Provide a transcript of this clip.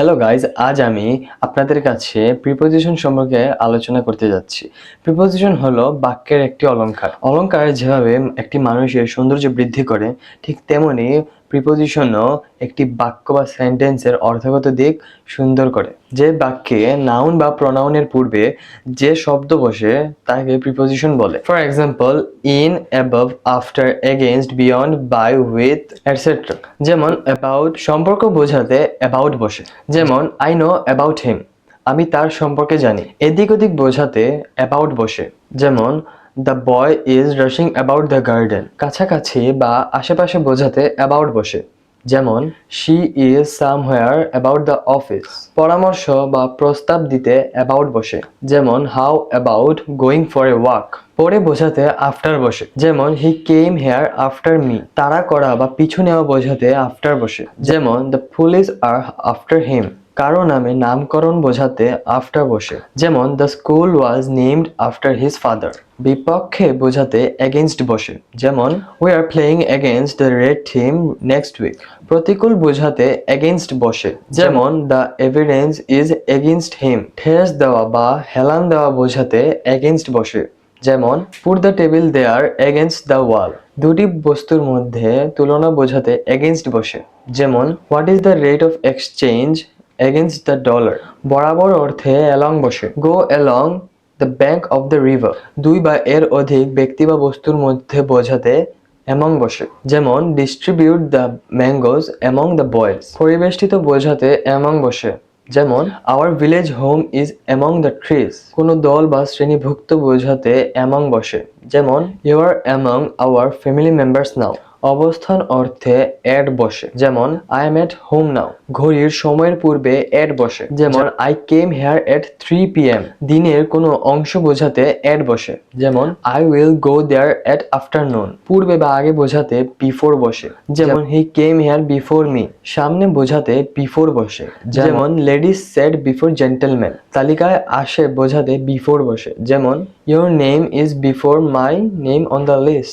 Hello guys, আজ আমি আপনাদের কাছে প্রিপোজিশন সম্পর্কে আলোচনা করতে যাচ্ছি। প্রিপোজিশন হলো বাক্যের একটি অলংকার। অলংকার যেভাবে একটি মানুষের সৌন্দর্য বৃদ্ধি করে, ঠিক তেমনি প্রিপোজিশনও একটি বাক্য বা সেন্টেন্সের অর্থগত দিক সুন্দর করে। যে বাক্যে নাউন বা প্রনাউনের পূর্বে যে শব্দ বসে তাকে প্রিপোজিশন বলে। For example, in, above, after, against, beyond, by, with, etcetera. যেমন অ্যাবাউট সম্পর্ক বোঝাতে অ্যাবাউট বসে, যেমন আই নো অ্যাবাউট হিম, আমি তার সম্পর্কে জানি। এদিক ওদিক বোঝাতে অ্যাবাউট বসে, যেমন the boy is rushing about the garden. কাছাকাছি বা আশেপাশে বোঝাতে অ্যাবাউট বসে, যেমন she is somewhere about the office. পরামর্শ বা প্রস্তাব দিতে অ্যাবাউট বসে, যেমন how about going for a walk. পরে বোঝাতে আফটার বসে, যেমন he came here after me. তাড়া করা বা পিছু নেওয়া বোঝাতে আফটার বসে, যেমন the police are after him. কারো নামে নামকরণ বোঝাতে আফটার বসে, যেমন the school was named after his father. বিপক্ষে বোঝাতে এগেইনস্ট বসে, যেমন we are playing against the red team next week. প্রতিকূল বোঝাতে এগেইনস্ট বসে, যেমন the evidence is against him. ঠেস দেওয়া বা হেলান দেওয়া বোঝাতে এগেইনস্ট বসে, যেমন put the table there against the wall. দুটি বস্তুর মধ্যে তুলনা বোঝাতে এগেইনস্ট বসে, যেমন what is the rate of exchange against the dollar. বরাবর অর্থে অ্যালং বসে, go along the bank of the river. দুই বা এর অধিক ব্যক্তি বা বস্তুর মধ্যে বোঝাতে অ্যামং বসে, যেমন distribute the mangoes among the boys. পরিবেষ্টিত বোঝাতে অ্যামং বসে, যেমন our village home is among the trees. কোনো দল বা শ্রেণীভুক্ত বোঝাতে অ্যামং বসে, যেমন you are among our family members now. অবস্থান অর্থে অ্যাট বসে, যেমন I am at home now. ঘড়ির সময়ের পূর্বে অ্যাট বসে, যেমন I came here at 3 PM। দিনের কোনো অংশ বোঝাতে অ্যাট বসে, যেমন I will go there at afternoon. পূর্বে বা আগে বোঝাতে বিফোর বসে, যেমন he came here before me. সামনে বোঝাতে বিফোর বসে, যেমন লেডিস সেড বিফোর জেন্টলম্যান। তালিকায় আসে বোঝাতে বিফোর বসে, যেমন your name is before my name on the list.